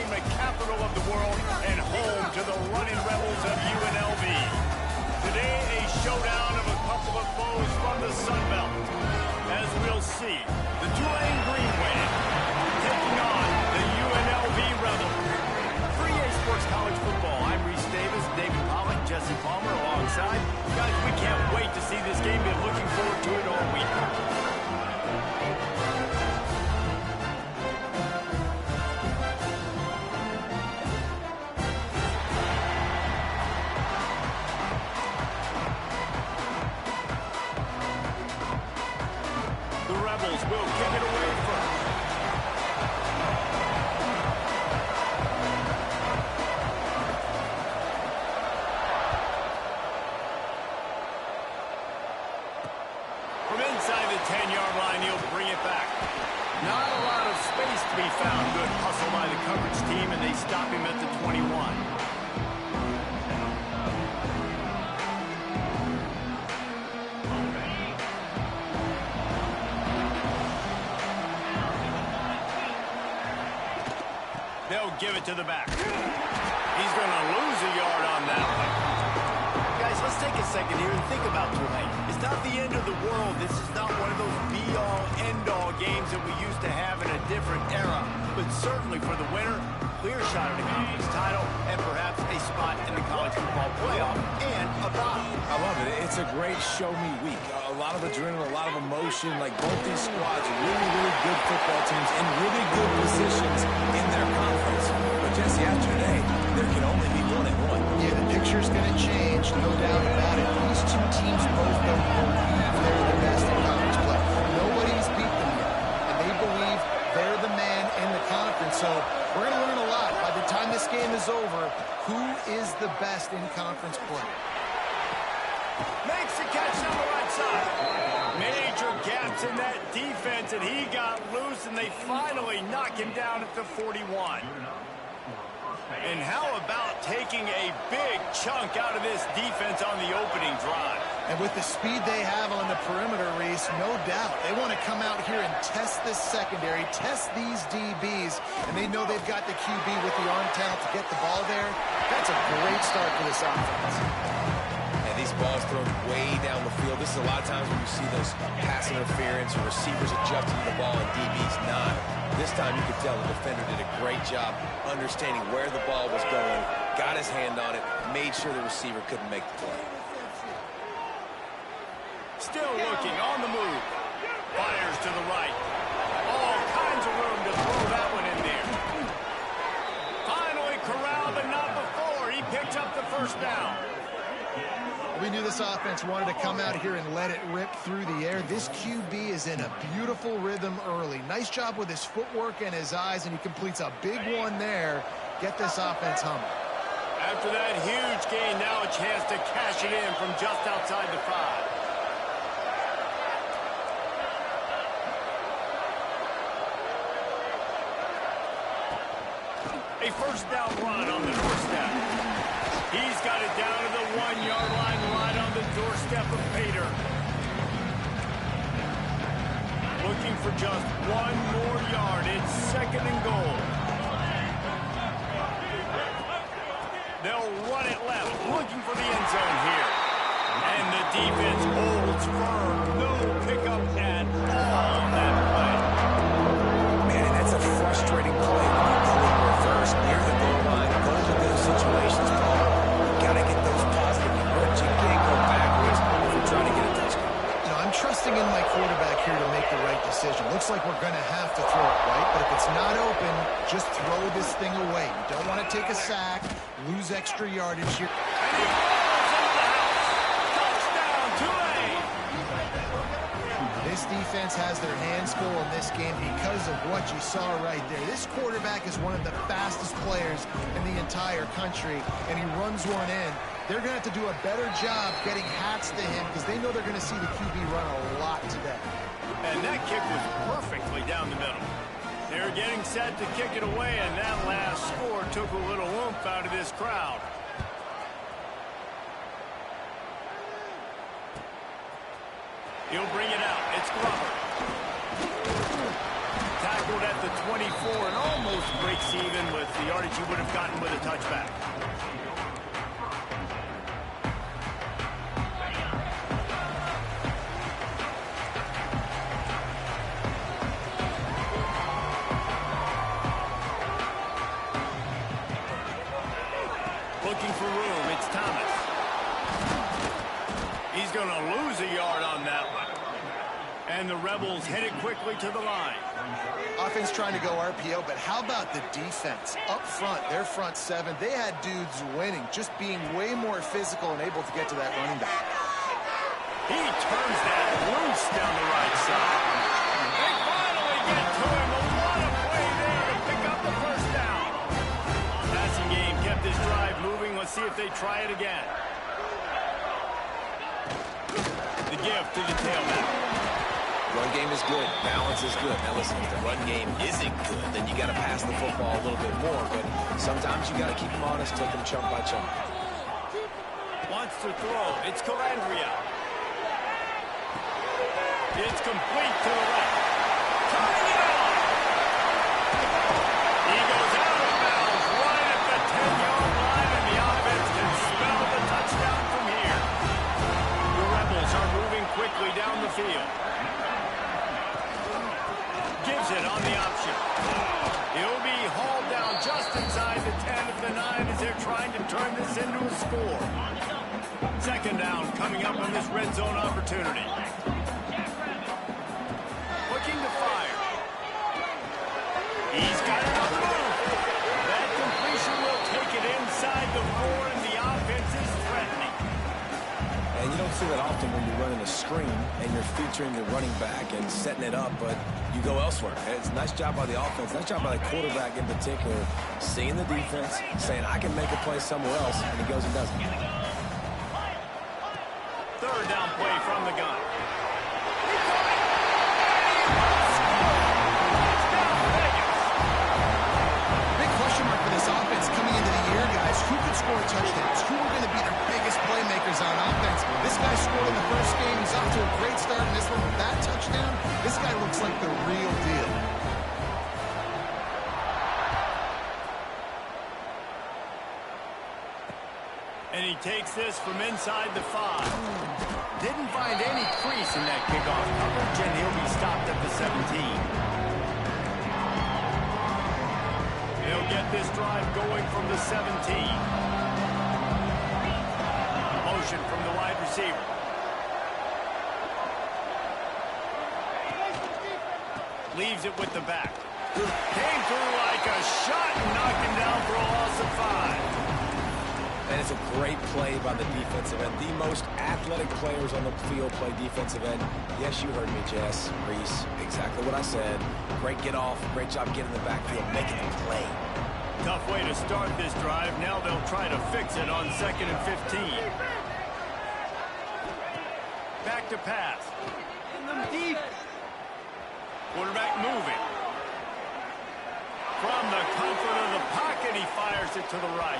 entertainment capital of the world and home to the running rebels of UNLV. Today, a showdown of a couple of foes from the Sun Belt. As we'll see, the Tulane Green Wave taking on the UNLV Rebels. 3A Sports College Football. I'm Reese Davis, David Pollock, Jesse Palmer alongside. Guys, we can't wait to see this game. Been looking forward to it all week. Will kick it away first. From inside the 10-yard line, he'll bring it back. Not a lot of space to be found. Good hustle by the coverage team, and they stop him at the 21. They'll give it to the back. He's going to lose a yard on that one. Guys, let's take a second here and think about Tulane. It's not the end of the world. This is not one of those be-all, end-all games that we used to have in a different era. But certainly for the winner, clear shot at a conference title and perhaps a spot in the college football playoff and a bye. I love it. It's a great show-me week. A lot of adrenaline, a lot of emotion. Like both these squads are really, really good football teams in really good positions in their conference. But Jesse, after today, there can only be 1-1. Yeah, the picture's going to change, no doubt about it. These two teams both don't believe they're the best in conference play. Nobody's beat them yet, and they believe they're the man in the conference. So we're going to learn a lot. By the time this game is over, who is the best in conference play? Makes the catch on the right side. Major gaps in that defense, and he got loose, and they finally knock him down at the 41. And how about taking a big chunk out of this defense on the opening drive? And with the speed they have on the perimeter, Reese, no doubt. They want to come out here and test this secondary, test these DBs, and they know they've got the QB with the arm talent to get the ball there. That's a great start for this offense. These balls thrown way down the field. This is a lot of times when you see those pass interference or receivers adjusting to the ball and DBs not. This time you could tell the defender did a great job understanding where the ball was going, got his hand on it, made sure the receiver couldn't make the play. Still looking on the move. Fires to the right. All kinds of room to throw that one in there. Finally corralled, but not before. He picks up the first down. We knew this offense wanted to come out here and let it rip through the air. This QB is in a beautiful rhythm early. Nice job with his footwork and his eyes, and he completes a big one there. Get this offense humming. After that huge gain, now a chance to cash it in from just outside the 5. A first down run on the doorstep. He's got it down to the 1-yard line, right on the doorstep of Pater. Looking for just one more yard. It's 2nd and goal. They'll run it left, looking for the end zone here. And the defense holds firm. No pickup at all on that play. Man, that's a frustrating play. Complete reverse near the goal line. Those are those situations, Paul. Gotta get those positive rewards. You can't go backwards if you're trying to get a touchdown. You know, I'm trusting in my quarterback here to make the right decision. Looks like we're going to have to throw it, right? But if it's not open, just throw this thing away. You don't want to take a sack, lose extra yardage here. And he falls into the house. Touchdown, Tulane. This defense has their hands full in this game because of what you saw right there. This quarterback is one of the fastest players in the entire country, and he runs one in. They're going to have to do a better job getting hats to him because they know they're going to see the QB run a lot today. And that kick was perfectly down the middle. They're getting set to kick it away, and that last score took a little oomph out of this crowd. He'll bring it out. It's Glover. Tackled at the the 24 and almost breaks even with the yardage he would have gotten with a touchback. Looking for room, it's Thomas. He's going to lose a yard on that one. And the Rebels headed quickly to the line. Offense trying to go RPO, but how about the defense? Up front, their front seven, they had dudes winning, just being way more physical and able to get to that running back. He turns that loose down the right side. They finally get to him. A lot of play there to pick up the first down. Passing game kept this drive moving. Let's see if they try it again. The gift to the tailback. Run game is good. Balance is good. Now listen, if the run game isn't good, then you got to pass the football a little bit more. But sometimes you got to keep them honest, take them chunk by chunk. Wants to throw. It's Calandria. It's complete to the left. Coming it on. He goes out of bounds right at the 10-yard line, and the offense can smell the touchdown from here. The Rebels are moving quickly down the field. Gives it on the option. He'll be hauled down just inside the 10 of the 9 as they're trying to turn this into a score. Second down coming up on this red zone opportunity. Looking to fire. He's got it on the move. That completion will take it inside the 4, and the offense is threatening. And you don't see that often when you're running a screen and you're featuring your running back and setting it up, but you go elsewhere. It's a nice job by the offense, nice job by the quarterback in particular, seeing the defense, saying, I can make a play somewhere else, and he goes and does it. Third down play from the gun. Big question mark for this offense coming into the year, guys. Who could score touchdowns? Who are going to be their biggest playmakers on offense? This guy scored in the first game. He's off to a great start in this one with that touchdown. This guy looks like the real deal. And he takes this from inside the 5. Didn't find any crease in that kickoff coverage, and he'll be stopped at the 17. He'll get this drive going from the 17. Motion from the wide receiver. Leaves it with the back. Came through like a shot and knocked him down for a loss of 5. And it's a great play by the defensive end. The most athletic players on the field play defensive end. Yes, you heard me, Jess, Reese. Exactly what I said. Great get off. Great job getting the backfield, making the play. Tough way to start this drive. Now they'll try to fix it on 2nd and 15. Back to pass. In them deep. Quarterback moving. From the comfort of the pocket, he fires it to the right.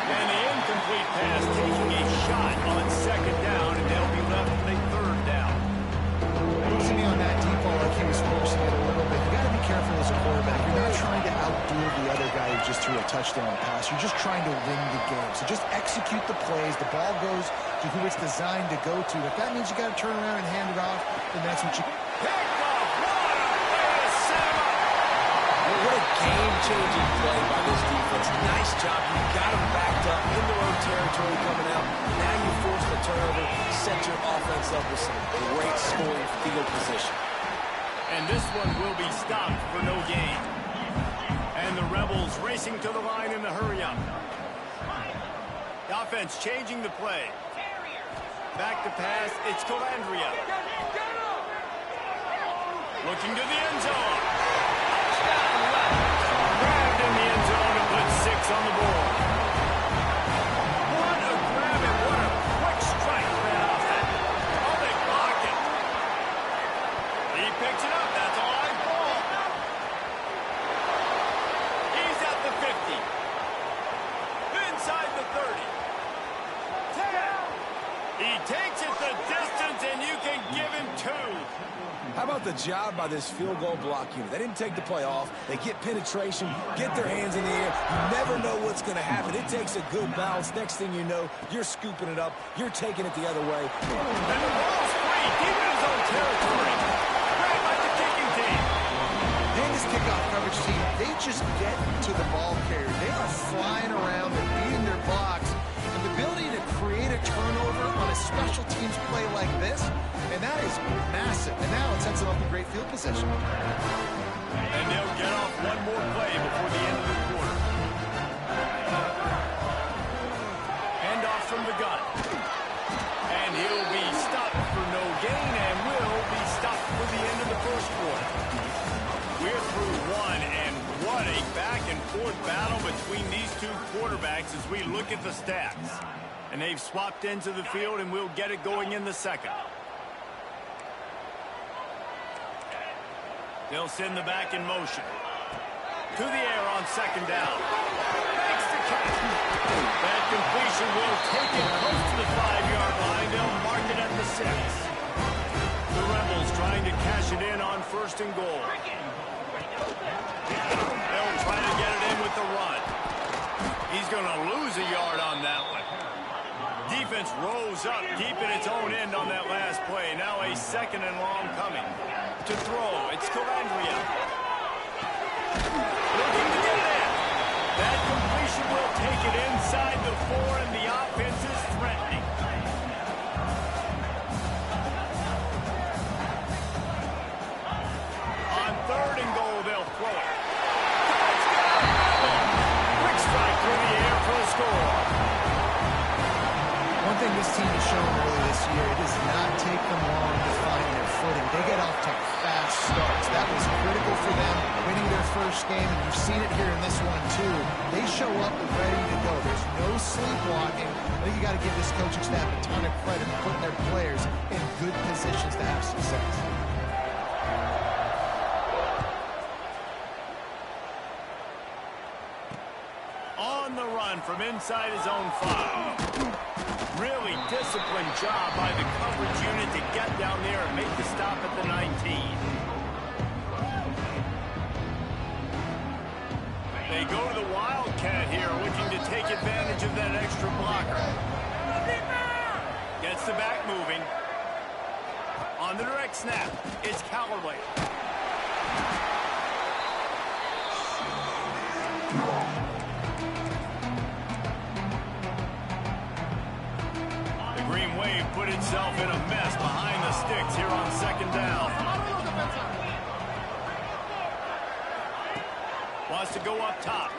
And the incomplete pass taking a shot on 2nd down, and they'll be left with a 3rd down. It looks to me on that deep ball like he was forcing it a little bit. You got to be careful as a quarterback. You're not trying to outdo the other guy who just threw a touchdown pass. You're just trying to win the game. So just execute the plays. The ball goes to who it's designed to go to. If that means you got to turn around and hand it off, then that's what you... What a game-changing play by this defense. Nice job. You got them backed up in their own territory coming out. Now you force the turnover, set your offense up with some great scoring field position. And this one will be stopped for no gain. And the Rebels racing to the line in the hurry-up. The offense changing the play. Back to pass. It's Calandria. Looking to the end zone. Grabbed in the end zone and put 6 on the board. What a grab and what a quick strike for that offense. Oh, they block it. He picks it up. That's a live ball. He's at the 50. Inside the 30. 10. He takes it the distance, and you can give him 2. How about the job by this field goal block unit? They didn't take the play off. They get penetration, get their hands in the air. You never know what's going to happen. It takes a good bounce. Next thing you know, you're scooping it up. You're taking it the other way. And the ball's free, deep in his own territory. Right by the kicking team. And this kickoff coverage team, they just get to the ball carrier. They are flying around, they're beating their blocks. And the ability to create a turnover on a special teams play like this, and that is massive. And now it sets them up in great field position. And they'll get off one more play before the end of the quarter. Handoff from the gun. And he'll be stopped for no gain and will be stopped for the end of the first quarter. We're through one, and what a back-and-forth battle between these two quarterbacks as we look at the stats. And they've swapped into the field, and we'll get it going in the second. They'll send the back in motion. To the air on second down. Makes the catch. That completion will take it close to the 5-yard line. They'll mark it at the 6. The Rebels trying to cash it in on first and goal. They'll try to get it in with the run. He's going to lose a yard on that one. Defense rose up deep in its own end on that last play. Now a second and long coming. To throw, it's Calandria. Looking to get it in. That completion will take it inside the 4, and the offense is threatening. On third and goal, they'll throw it. Quick strike through the air for a score. One thing this team has shown early this year, it does not take them long to find their footing. They get off to fast starts. That was critical for them, winning their first game, and you've seen it here in this one too. They show up ready to go. There's no sleepwalking. I think you got to give this coaching staff a ton of credit for putting their players in good positions to have success. On the run from inside his own 5. Really disciplined job by the coverage unit to get down there and make the stop at the 19. They go to the Wildcat here, looking to take advantage of that extra blocker. Gets the back moving. On the direct snap, it's Callaway. Green Wave put itself in a mess behind the sticks here on second down. Wants to go up top.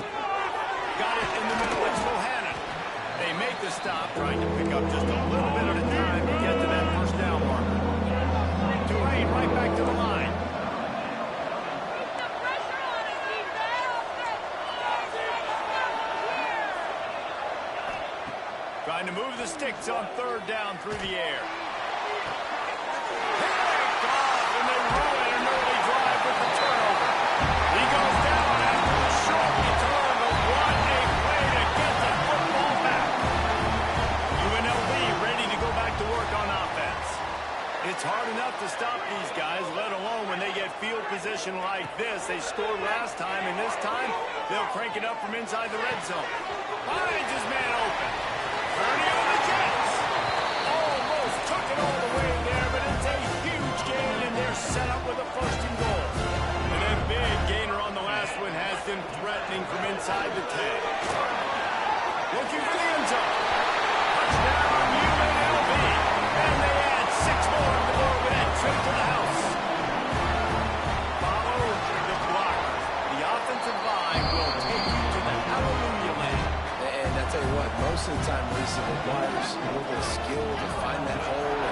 Got it in the middle. It's Bohannon. They make the stop, trying to pick up just a little bit at a time to get to that first down marker. Tulane right back to the line. Trying to move the sticks on third down through the air. Picked off, and they ruin an early drive with the turnover. He goes down after a short return, but what a play to get the football back. UNLV ready to go back to work on offense. It's hard enough to stop these guys, let alone when they get field position like this. They scored last time, and this time they'll crank it up from inside the red zone. Finds his man open. Bernie on the Jets. Almost took it all the way there, but it's a huge gain, and they're set up with a first and goal. And a big gainer on the last one has them threatening from inside the 10. Looking for the end zone. Touchdown, UNLV. And they add 6 more on the board with that trip to the house. Follow the block. The offensive line will take you to the hallelujah land. And I tell you what, most of the time, Reese, it requires a little bit of skill to find that hole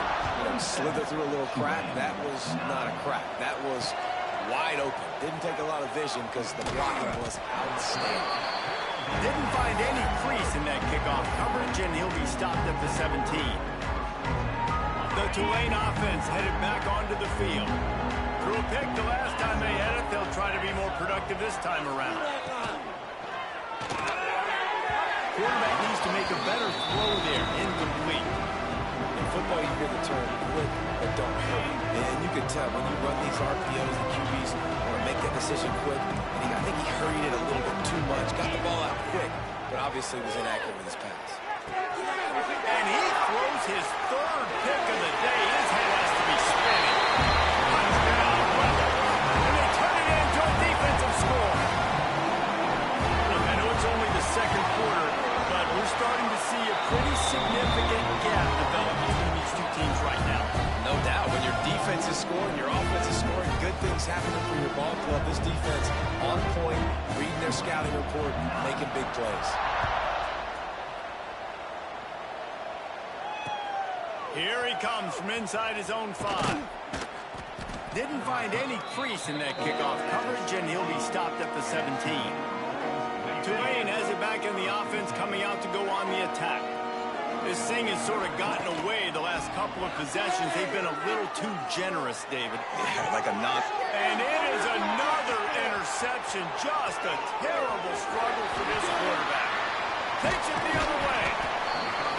and slither through a little crack. That was not a crack. That was wide open. Didn't take a lot of vision because the blocking was outstanding. Didn't find any crease in that kickoff coverage, and he'll be stopped at the 17. The Tulane offense headed back onto the field. Threw a pick the last time they had it. They'll try to be more productive this time around. Quarterback needs to make a better throw there, incomplete. And football, you hear the term quick but don't hurry. And you can tell when you run these RPOs, the QBs want to make that decision quick. And I think he hurried it a little bit too much. Got the ball out quick, but obviously was inaccurate with his pass. And he throws his third pick of the day. His head has to be spinning. Touchdown, Rebels. And they turn it into a defensive score. Look, I know it's only the second quarter, but we're starting to see a pretty significant gap develop between these two teams right now. No doubt. When your defense is scoring, your offense is scoring, good things happening for your ball club. This defense on point, reading their scouting report, making big plays. Here he comes from inside his own 5. Didn't find any crease in that kickoff coverage, and he'll be stopped at the 17. Tulane has it back in the offense, coming out to go on the attack. This thing has sort of gotten away the last couple of possessions. They've been a little too generous, David. Yeah, like a knot. And it is another interception. Just a terrible struggle for this quarterback. Takes it the other way.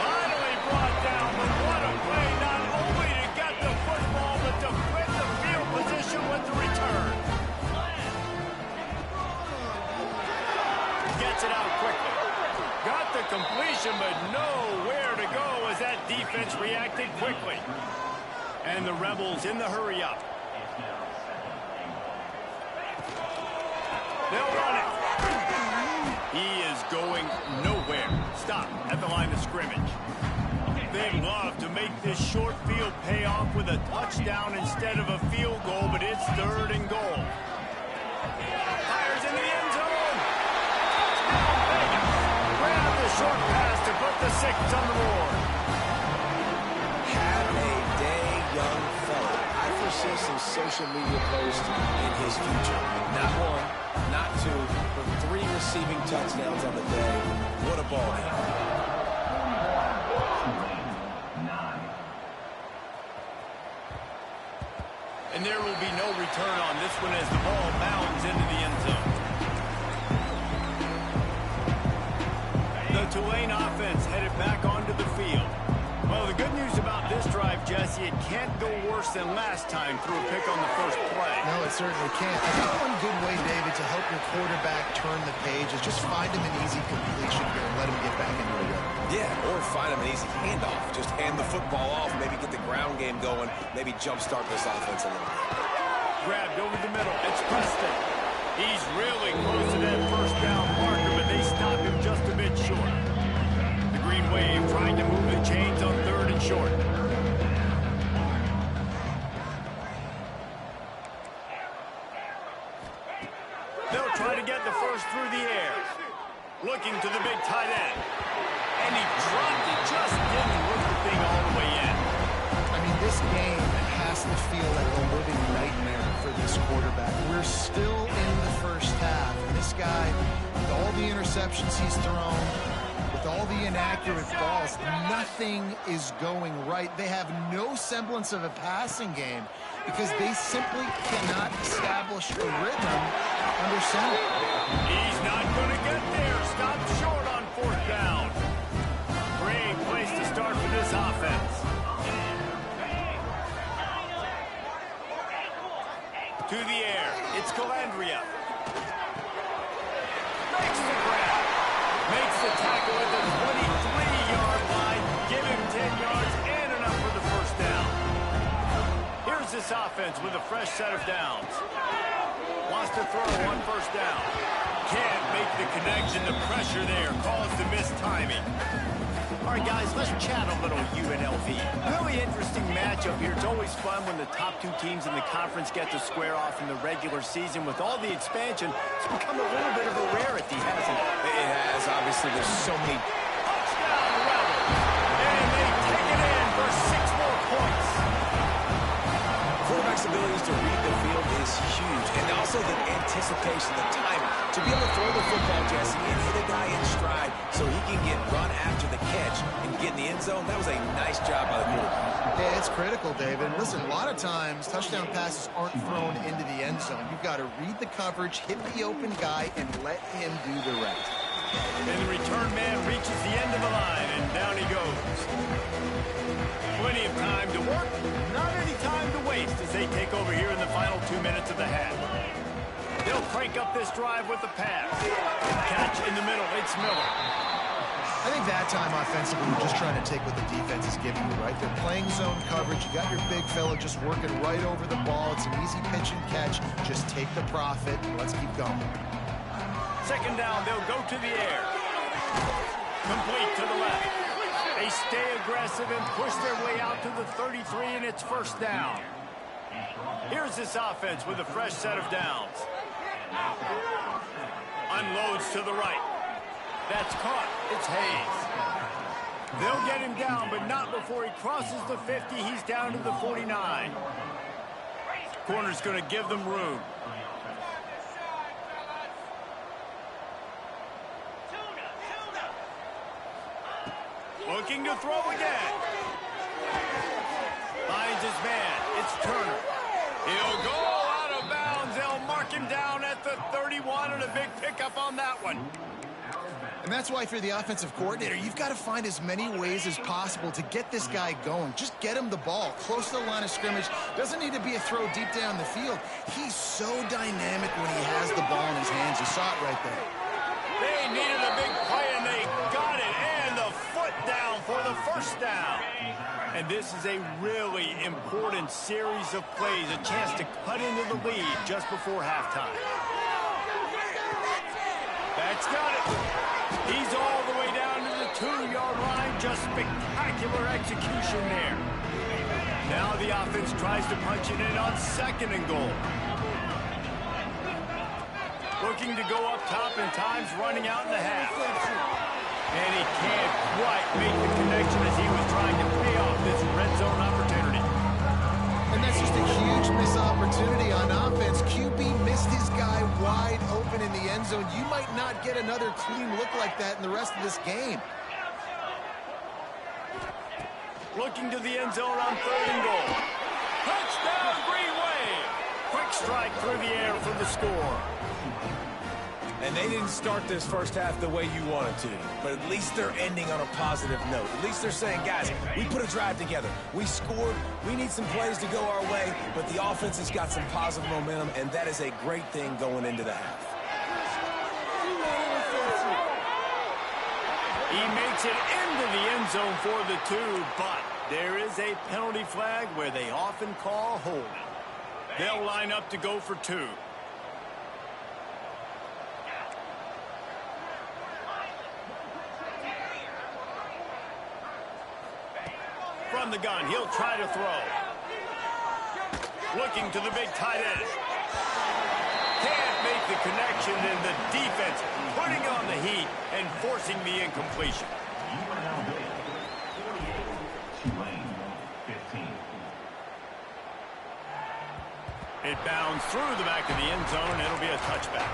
Finally brought down, but what a play. Not only to get the football, but to win the field position with the return. Gets it out quickly. Got the completion, but nowhere to go as that defense reacted quickly. And the Rebels in the hurry up. They'll run it. He is going nowhere. Stop at the line of scrimmage. They love to make this short field pay off with a touchdown instead of a field goal, but it's 3rd and goal. Fires into the end zone. Touchdown, Vegas. Grab the short pass to put the 6 on the board. Have a day, young fella. I foresee some social media posts in his future. Not 1, not 2, but 3 receiving touchdowns on the day. What a ball game. And there will be no return on this one as the ball bounds into the end zone. The Tulane offense headed back onto the field. Well, the good news about this drive, Jesse, it can't go worse than last time through a pick on the first play. No, it certainly can't. I think one good way, David, to help your quarterback turn the page is just find him an easy completion here and let him get back into the rhythm. Yeah, or find him an easy handoff. Just hand the football off, maybe get the ground game going, maybe jumpstart this offense a little bit. Grabbed over the middle. It's Preston. He's really close to that first down marker, but they stop him just a bit short. The Green Wave trying to move the chains on 3rd and short. They'll try to get the first through the air. Looking to the big tight end. And he dropped it, just didn't look the thing all the way in. I mean, this game has to feel like a living nightmare for this quarterback. We're still in the first half. And this guy, with all the interceptions he's thrown, with all the inaccurate balls, nothing is going right. They have no semblance of a passing game because they simply cannot establish a rhythm under center. He's not going to get there. Stopped short on 4th down. Great place to start for this offense. To the air. It's Calandria. Makes the grab. Makes the tackle at the 23-yard line. Give him 10 yards and enough for the first down. Here's this offense with a fresh set of downs. Wants to throw on 1st down. Can't make the connection. The pressure there caused the missed timing. All right, guys, let's chat a little UNLV. Really interesting matchup here. It's always fun when the top 2 teams in the conference get to square off in the regular season. With all the expansion, it's become a little bit of a rarity, hasn't it? It has. Obviously, there's so many. Touchdown, Rebels. And they take it in for 6 more points. Quarterback's abilities to read the field is huge. And also the anticipation, the timing. To be able to throw the football, Jesse, and hit a guy in stride so he can get run after the catch and get in the end zone, that was a nice job by the quarterback. Yeah, it's critical, David. And listen, a lot of times, touchdown passes aren't thrown into the end zone. You've got to read the coverage, hit the open guy, and let him do the rest. And the return man reaches the end of the line, and down he goes. Plenty of time crank up this drive with the pass. Catch in the middle. It's Miller. I think that time offensively, you're just trying to take what the defense is giving you, right? They're playing zone coverage. You got your big fella just working right over the ball. It's an easy pitch and catch. Just take the profit. Let's keep going. Second down, they'll go to the air. Complete to the left. They stay aggressive and push their way out to the 33, and it's first down. Here's this offense with a fresh set of downs. Unloads to the right. That's caught. It's Hayes. They'll get him down, but not before he crosses the 50. He's down to the 49. Corner's going to give them room. Looking to throw again. Finds his man. It's Turner. He'll go out of bounds. They'll mark him down at the 31, and a big pickup on that one. And that's why, if you're the offensive coordinator, you've got to find as many ways as possible to get this guy going. Just get him the ball close to the line of scrimmage. Doesn't need to be a throw deep down the field. He's so dynamic when he has the ball in his hands. You saw it right there. They needed a big play, and they got it. And the foot down for the first down. And this is a really important series of plays, a chance to cut into the lead just before halftime. That's got it. He's all the way down to the 2-yard line. Just spectacular execution there. Now the offense tries to punch it in on second and goal. Looking to go up top, and time's running out in the half. And he can't quite make the connection as he was trying to pay off this red zone opportunity. And that's just a huge missed opportunity on offense. QB missed his guy wide open in the end zone. You might not get another clean look like that in the rest of this game. Looking to the end zone on third and goal. Touchdown, Green Wave! Quick strike through the air for the score. And they didn't start this first half the way you wanted to, but at least they're ending on a positive note. At least they're saying, guys, we put a drive together. We scored. We need some plays to go our way, but the offense has got some positive momentum, and that is a great thing going into the half. He makes it into the end zone for the 2, but there is a penalty flag where they often call holding. They'll line up to go for 2. From the gun, he'll try to throw. Looking to the big tight end. Can't make the connection, and the defense putting on the heat and forcing the incompletion. It bounds through the back of the end zone, and it'll be a touchback.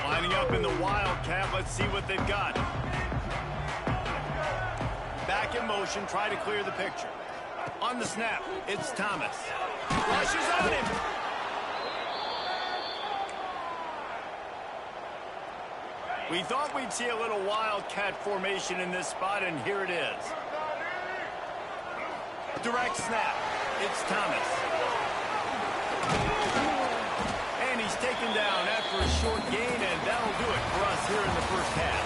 Lining up in the Wildcat. Let's see what they've got. Back in motion, try to clear the picture. On the snap, it's Thomas. Rushes on him. We thought we'd see a little Wildcat formation in this spot, and here it is. Direct snap. It's Thomas. And he's taken down after a short gain, and that'll do it for us here in the first half.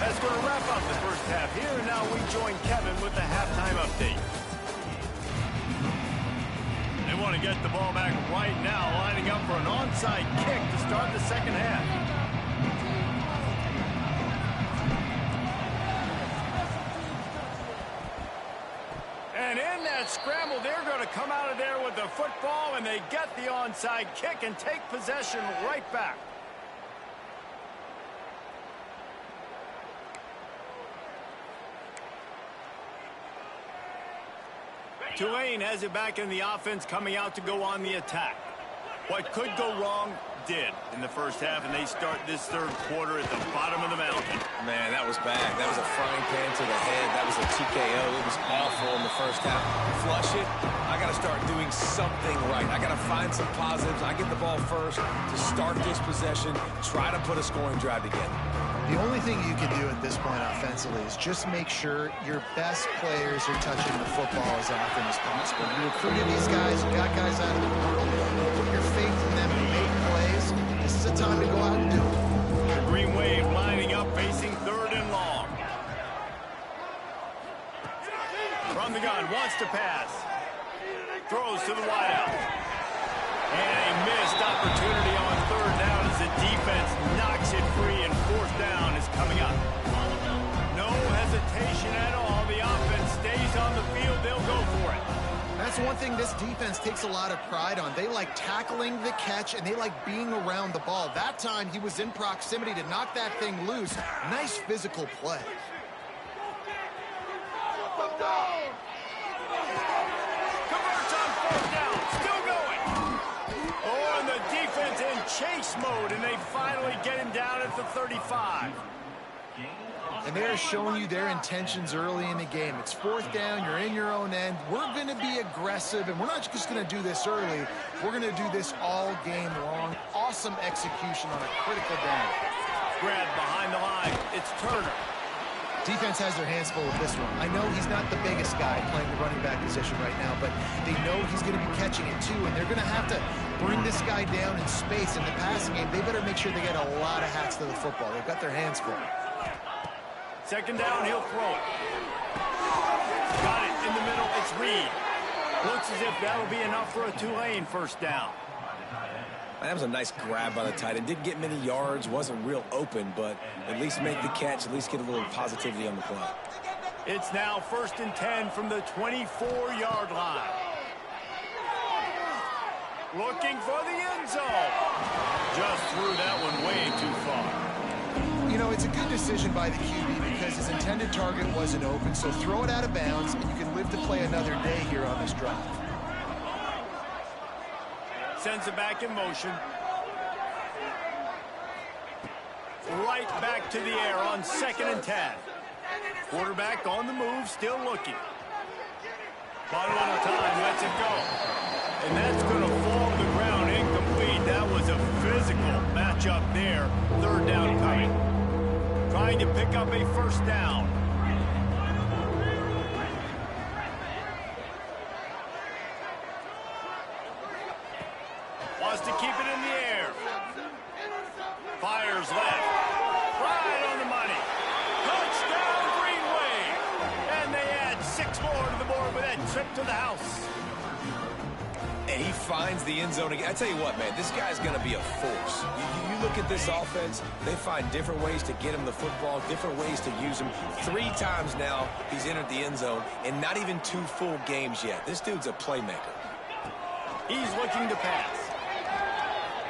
That's going to wrap up the first half here, and now we join Kevin with the halftime update. They want to get the ball back right now, lining up for an onside kick to start the second half. And in that scramble, they're going to come out of there with the football, and they get the onside kick and take possession right back. Tulane has it back in the offense, coming out to go on the attack. What could go wrong did in the first half, and they start this third quarter at the bottom of the mountain. Man, that was bad. That was a frying pan to the head. That was a TKO. It was awful in the first half. Flush it. I got to start doing something right. I got to find some positives. I get the ball first to start this possession, try to put a scoring drive together. The only thing you can do at this point offensively is just make sure your best players are touching the football as often as possible. You recruited these guys, you got guys out of the portal, you put your faith in them to make plays. This is a time to go out and do it. The Green Wave lining up, facing third and long. From the gun, wants to pass. Throws to the wideout. And a missed opportunity on third down as the defense knocks it free, and fourth down is coming up. No hesitation at all. The offense stays on the field. They'll go for it. That's one thing this defense takes a lot of pride on. They like tackling the catch, and they like being around the ball. That time, he was in proximity to knock that thing loose. Nice physical play. Converts on fourth down. Still going. Oh, and the defense in chase mode, and they finally get him down at the 35. And they are showing you their intentions early in the game. It's fourth down, you're in your own end. We're going to be aggressive, and we're not just going to do this early. We're going to do this all game long. Awesome execution on a critical down. Grab behind the line. It's Turner. Defense has their hands full with this one. I know he's not the biggest guy playing the running back position right now, but they know he's going to be catching it too, and they're going to have to bring this guy down in space. In the passing game, they better make sure they get a lot of hats to the football. They've got their hands full. Second down, he'll throw it. Got it in the middle, it's Reed. Looks as if that'll be enough for a Tulane first down. That was a nice grab by the tight end. Didn't get many yards, wasn't real open, but at least make the catch, at least get a little positivity on the play. It's now 1st and 10 from the 24-yard line. Looking for the end zone. Just threw that one way too far. You know, it's a good decision by the QB because his intended target wasn't open, so throw it out of bounds, and you can live to play another day here on this drive. Sends it back in motion. Right back to the air on 2nd and 10. Quarterback on the move, still looking. One little time, lets it go. And that's going to fall to the ground, incomplete. That was a physical matchup there. Third down coming. Trying to pick up a first down. Wants to keep it in the air. Fires left. Right on the money. Touchdown, Green Wave. And they add 6 more to the board with that trip to the house. And he finds the end zone again. I tell you what, man, this guy's going to be a force. You look at this offense, they find different ways to get him the football, different ways to use him. 3 times now he's entered the end zone, and not even 2 full games yet. This dude's a playmaker. He's looking to pass.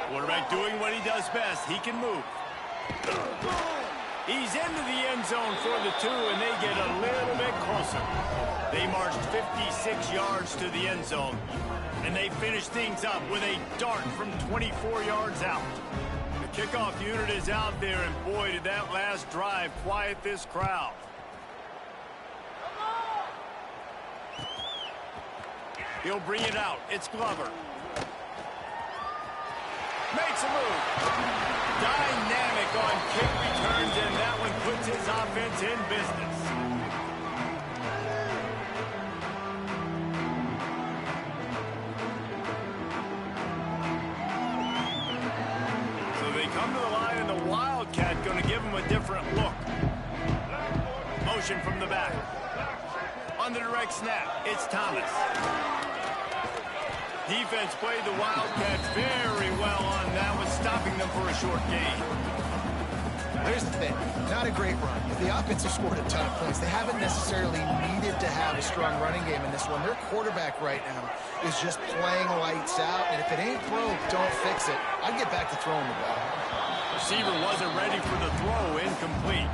Quarterback doing what he does best. He can move. He's into the end zone for the 2, and they get a little bit closer. They marched 56 yards to the end zone, and they finish things up with a dart from 24 yards out. The kickoff unit is out there, and boy, did that last drive quiet this crowd. He'll bring it out. It's Glover. Makes a move. Dynamic on kick returns, and that one puts his offense in business. So they come to the line, and the Wildcat going to give him a different look. Motion from the back. On the direct snap, it's Thomas. Defense played the Wildcats very well on that one, stopping them for a short gain. Here's the thing, not a great run. If the offense has scored a ton of points, they haven't necessarily needed to have a strong running game in this one. Their quarterback right now is just playing lights out, and if it ain't broke, don't fix it. I'd get back to throwing the ball. Receiver wasn't ready for the throw, incomplete.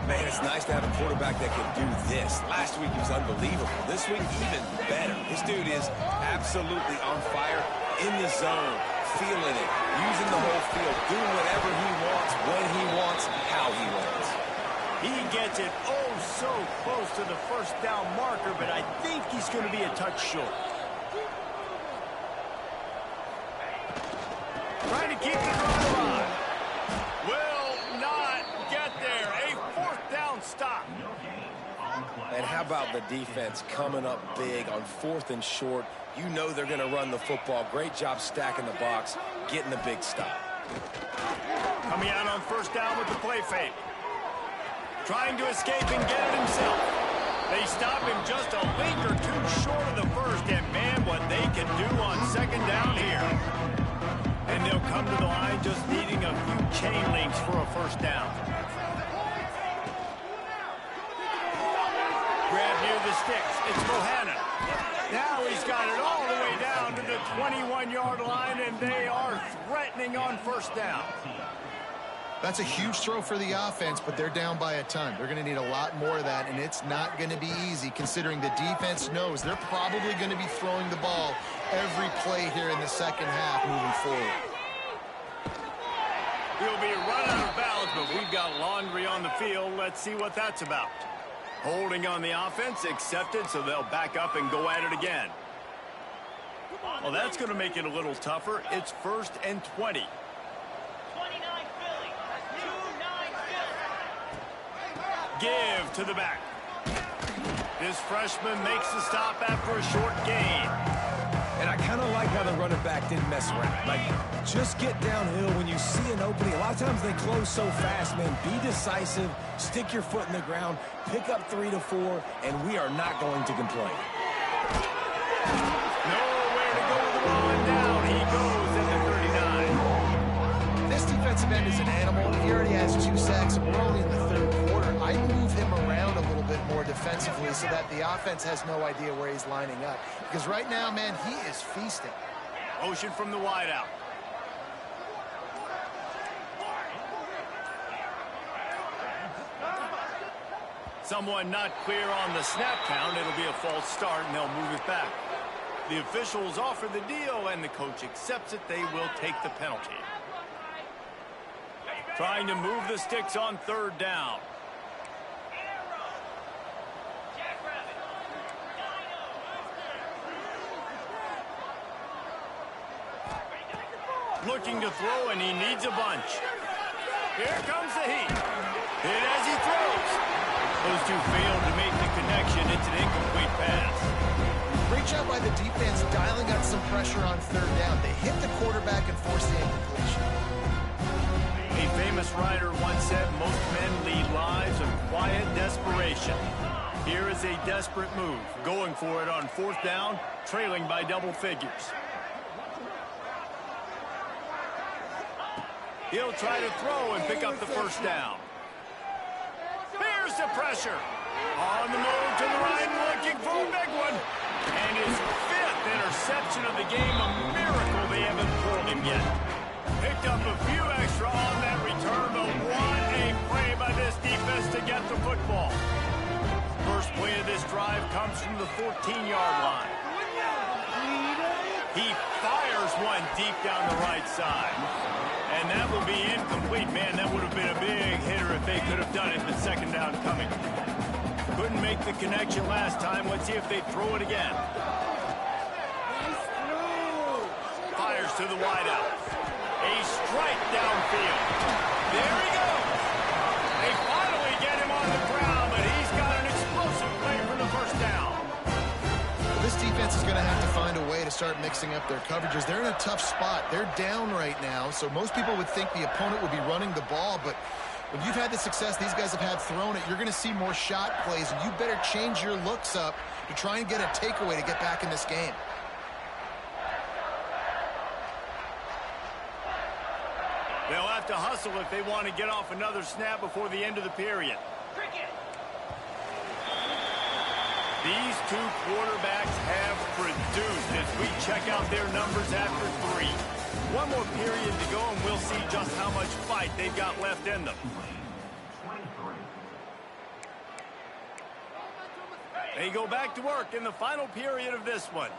Man, it's nice to have a quarterback that can do this. Last week he was unbelievable. This week, even better. This dude is absolutely on fire, in the zone, feeling it, the whole field, doing whatever he wants, when he wants, how he wants. He gets it oh so close to the first down marker, but I think he's going to be a touch short. Trying to keep the drive alive. Will not get there. A fourth down stop. And how about the defense coming up big on 4th and short? You know they're going to run the football. Great job stacking the box, getting the big stop. Coming out on first down with the play fake. Trying to escape and get it himself. They stop him just a link or two short of the first, and man, what they can do on second down here. And they'll come to the line just needing a few chain links for a first down. Grab near the sticks. It's Bohannon. Now he's got it all the way down to the 21-yard line, and they are threatening on first down. That's a huge throw for the offense, but they're down by a ton. They're going to need a lot more of that, and it's not going to be easy considering the defense knows they're probably going to be throwing the ball every play here in the second half moving forward. He'll be run out of bounds, but we've got laundry on the field. Let's see what that's about. Holding on the offense, accepted, so they'll back up and go at it again. Well, that's going to make it a little tougher. It's 1st and 20. Give to the back. This freshman makes the stop after a short gain. And I kind of like how the running back didn't mess around. Like, just get downhill when you see an opening. A lot of times they close so fast, man. Be decisive, stick your foot in the ground, pick up 3 to 4, and we are not going to complain. Nowhere to go with the ball, and down he goes at the 39. This defensive end is an animal. He already has 2 sacks, and we're only in the third quarter. I'd move him around a little bit more defensively so that the offense has no idea where he's lining up. Because right now, man, he is feasting. Motion from the wideout. Someone not clear on the snap count. It'll be a false start, and they'll move it back. The officials offer the deal, and the coach accepts it. They will take the penalty. Trying to move the sticks on third down. Looking to throw, and he needs a bunch. Here comes the heat. Hit as he throws. Those two failed to make the connection. It's an incomplete pass. Great job by the defense dialing up some pressure on third down. They hit the quarterback and forced the incompletion. A famous writer once said, most men lead lives of quiet desperation. Here is a desperate move. Going for it on fourth down, trailing by double figures. He'll try to throw and pick up the first down. Here's the pressure. On the move to the right, looking for a big one. And his 5th interception of the game, a miracle they haven't pulled him yet. Picked up a few extra on that return, but what a play by this defense to get the football. First play of this drive comes from the 14-yard line. He fires one deep down the right side. And that will be incomplete. Man, that would have been a big hitter if they could have done it, but second down coming. Couldn't make the connection last time. Let's see if they throw it again. Fires to the wideout. A strike downfield. There he goes. They finally get him on the ground, but he's got an explosive play for the first down. This defense is going to have to find a way to start mixing up their coverages. They're in a tough spot. They're down right now, so most people would think the opponent would be running the ball, but when you've had the success these guys have had throwing it, you're going to see more shot plays, and you better change your looks up to try and get a takeaway to get back in this game. They'll have to hustle if they want to get off another snap before the end of the period. These two quarterbacks have produced as we check out their numbers after 3. One more period to go, and we'll see just how much fight they've got left in them. They go back to work in the final period of this one.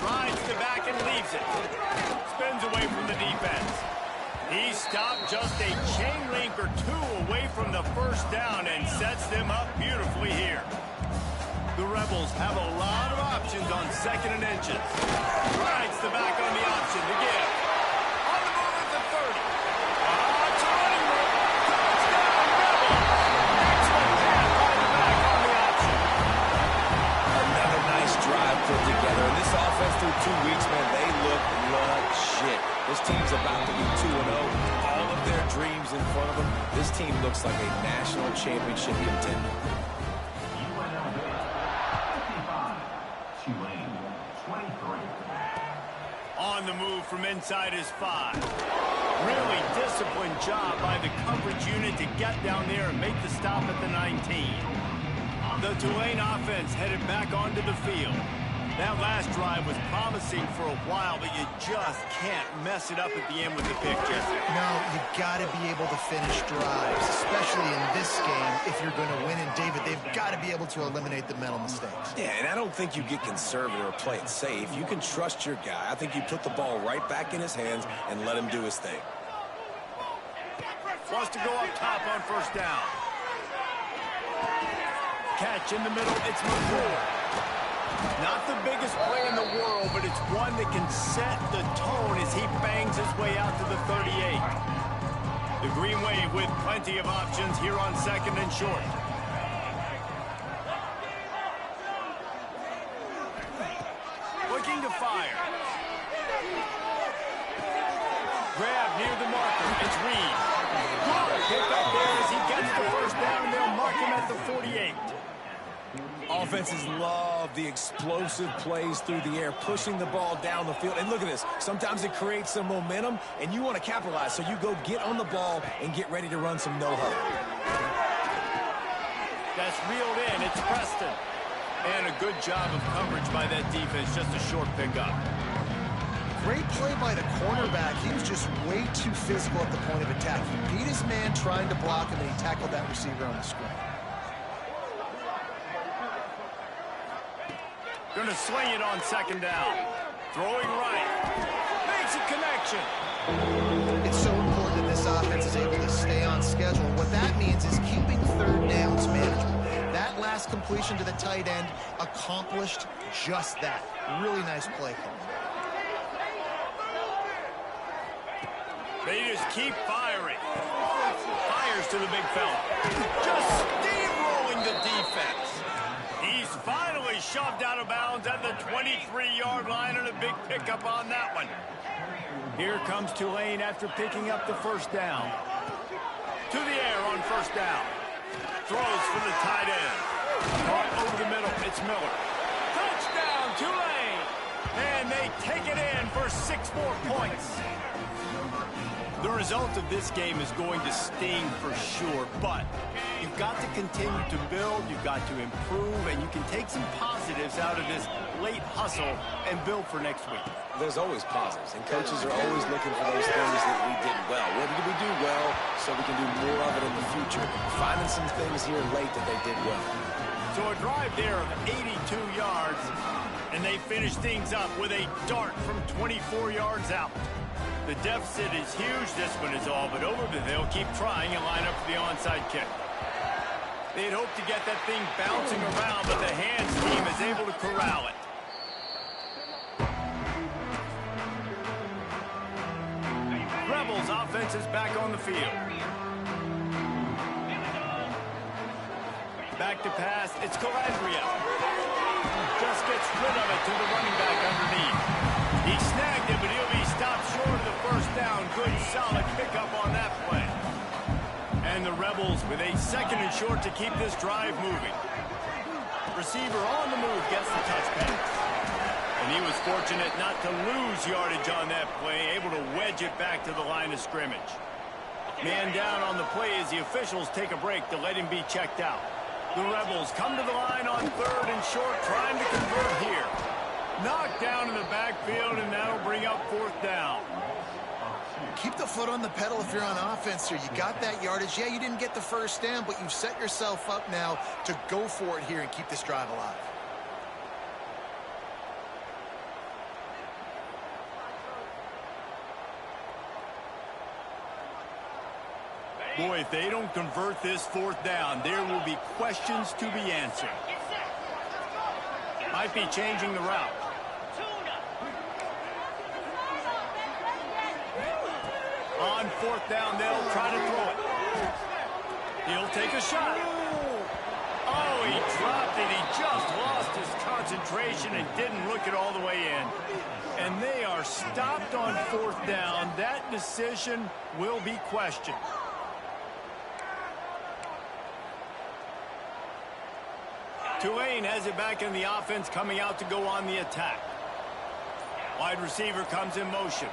Rides to back and leads. receives it. Spins away from the defense. He stopped just a chain link or two away from the first down and sets them up beautifully here. The Rebels have a lot of options on 2nd and inches. Rides the back on the option to give. On the move at the 30. It's a running move. Touchdown, Rebels. Excellent pass by the back on the option. Another nice drive put together. And this offense through 2 weeks, man, they look like shit. This team's about to be 2-0. All of their dreams in front of them. This team looks like a national championship contender. On the move from inside his 5. Really disciplined job by the coverage unit to get down there and make the stop at the 19. The Tulane offense headed back onto the field. That last drive was promising for a while, but you just can't mess it up at the end with the pick, Jesse. No, you got to be able to finish drives, especially in this game if you're going to win. And, David, they've got to be able to eliminate the mental mistakes. Yeah, and I don't think you get conservative or play it safe. You can trust your guy. I think you put the ball right back in his hands and let him do his thing. Wants to go up top on first down. Catch in the middle. It's McCoy. Not the biggest play in the world, but it's one that can set the tone as he bangs his way out to the 38. The Green Wave with plenty of options here on 2nd and short. Looking to fire. Grab near the marker. It's Reed. Good pick up there as he gets the first down. They'll mark him at the 48. Offenses love the explosive plays through the air, pushing the ball down the field. And look at this. Sometimes it creates some momentum, and you want to capitalize. So you go get on the ball and get ready to run some no-huddle. That's reeled in. It's Preston. And a good job of coverage by that defense. Just a short pickup. Great play by the cornerback. He was just way too physical at the point of attack. He beat his man trying to block him, and he tackled that receiver on the screen. Going to sling it on 2nd down. Throwing right. Makes a connection. It's so important that this offense is able to stay on schedule. What that means is keeping 3rd downs manageable. That last completion to the tight end accomplished just that. Really nice play call. They just keep firing. Fires to the big fella. Just steamrolling the defense. He's finally shoved out of bounds at the 23-yard line, and a big pickup on that one. Here comes Tulane after picking up the first down. To the air on first down. Throws for the tight end. Caught over the middle. It's Miller. Touchdown, Tulane! And they take it in for 6 more points. The result of this game is going to sting for sure, but you've got to continue to build, you've got to improve, and you can take some positives out of this late hustle and build for next week. There's always positives, and coaches are always looking for those things that we did well. What did we do well so we can do more of it in the future? Finding some things here late that they did well. So a drive there of 82 yards, and they finish things up with a dart from 24 yards out. The deficit is huge. This one is all but over, but they'll keep trying and line up for the onside kick. They'd hoped to get that thing bouncing around, but the hands team is able to corral it. Rebels offense is back on the field. Back to pass. It's Calandria. Just gets rid of it to the running back underneath. He snagged it, but he'll be stopped short of the first down. Good, solid pickup on that play. And the Rebels with a 2nd and short to keep this drive moving. Receiver on the move gets the touch pass. And he was fortunate not to lose yardage on that play, able to wedge it back to the line of scrimmage. Man down on the play as the officials take a break to let him be checked out. The Rebels come to the line on 3rd and short, trying to convert here. Knocked down in the backfield, and that'll bring up 4th down. Keep the foot on the pedal if you're on offense here. You got that yardage. Yeah, you didn't get the first down, but you've set yourself up now to go for it here and keep this drive alive. Boy, if they don't convert this 4th down, there will be questions to be answered. Might be changing the route. On 4th down, they'll try to throw it. He'll take a shot. Oh, he dropped it. He just lost his concentration and didn't look it all the way in. And they are stopped on 4th down. That decision will be questioned. Tulane has it back in the offense, coming out to go on the attack. Wide receiver comes in motion.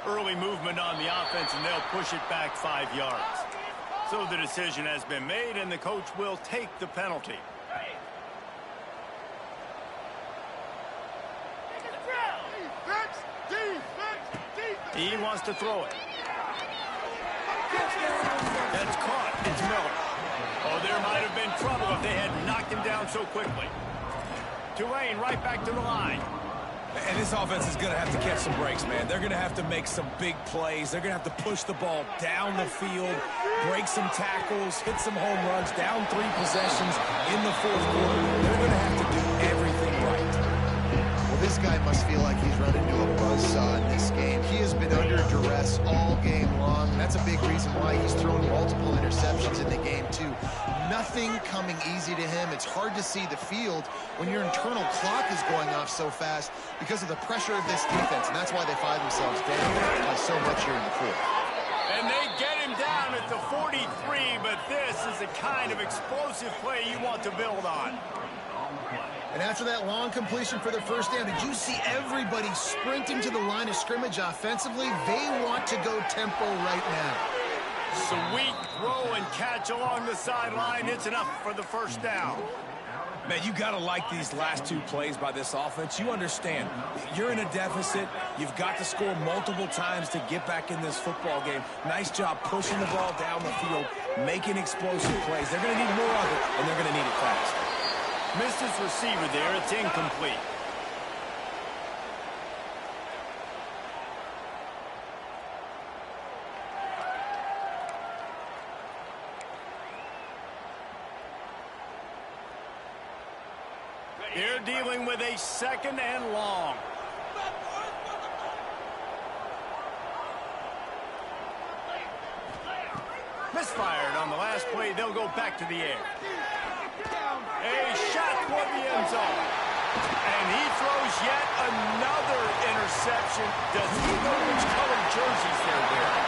Early movement on the offense, and they'll push it back 5 yards. So the decision has been made, and the coach will take the penalty. He wants to throw it. That's caught. It's Miller. Oh, there might have been trouble if they had knocked him down so quickly. Tulane right back to the line. And this offense is going to have to catch some breaks, man. They're going to have to make some big plays. They're going to have to push the ball down the field, break some tackles, hit some home runs, down 3 possessions in the 4th quarter. They're going to have to do everything right. Well, this guy must feel like he's run into a buzzsaw in this game. He has been under duress all game long. That's a big reason why he's thrown multiple interceptions in the game, too. Nothing coming easy to him. It's hard to see the field when your internal clock is going off so fast because of the pressure of this defense, and that's why they find themselves down so much here in the 4th. And they get him down at the 43, but this is the kind of explosive play you want to build on. And after that long completion for the 1st down, did you see everybody sprinting to the line of scrimmage offensively? They want to go tempo right now. Sweet throw and catch along the sideline. It's enough for the 1st down. Man, you got to like these last 2 plays by this offense. You understand, you're in a deficit. You've got to score multiple times to get back in this football game. Nice job pushing the ball down the field, making explosive plays. They're going to need more of it, and they're going to need it fast. Missed his receiver there. It's incomplete. They're dealing with a 2nd and long. Misfired on the last play. They'll go back to the air. A shot toward the end zone. And he throws yet another interception. Does he know which colored jerseys they're wearing?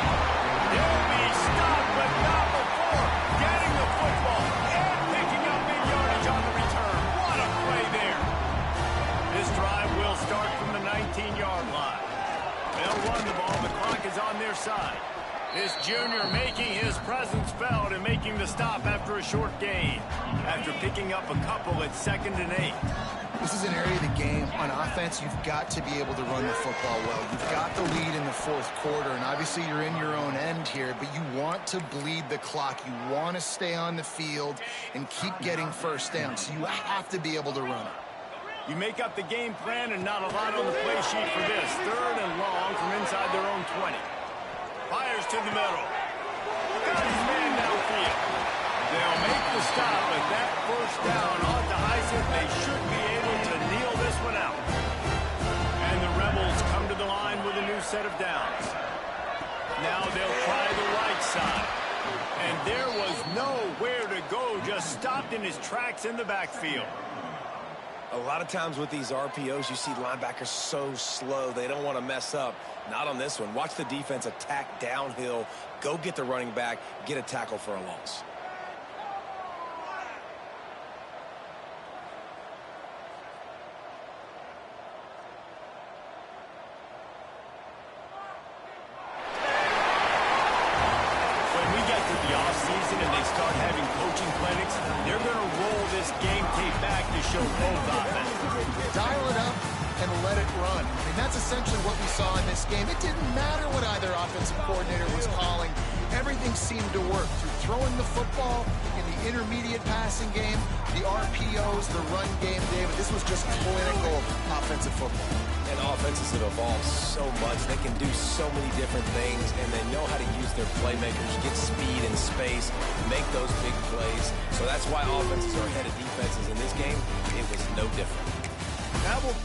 He'll be stopped, but not before getting the football and picking up big yardage on the return. What a play there. This drive will start from the 19-yard line. They'll run the ball. The clock is on their side. This junior making his presence felt and making the stop after a short gain. After picking up a couple at 2nd and 8. This is an area of the game. On offense, you've got to be able to run the football well. You've got the lead in the 4th quarter, and obviously you're in your own end here, but you want to bleed the clock. You want to stay on the field and keep getting 1st down, so you have to be able to run it. You make up the game plan and not a lot on the play sheet for this. 3rd and long from inside their own 20. Fires to the middle. Got his man downfield. They'll make the stop, but that 1st down ought to ice it. They should be able to kneel this one out. And the Rebels come to the line with a new set of downs. Now they'll try the right side. And there was nowhere to go, just stopped in his tracks in the backfield. A lot of times with these RPOs, you see linebackers so slow, they don't want to mess up. Not on this one. Watch the defense attack downhill, go get the running back, get a tackle for a loss. When we get to the offseason and they start having coaching clinics, they're going to roll this game tape back to show both offenses. Dial it up and let it run. I mean, that's essentially what we saw in this game. It didn't matter what either offensive coordinator was calling. Everything everything seemed to work through throwing the football in the intermediate passing game, the RPOs, the run game, David. This was just clinical offensive football. And offenses have evolved so much. They can do so many different things, and they know how to use their playmakers, get speed and space, make those big plays. So that's why offenses are ahead of defenses in this game. It was no different. That will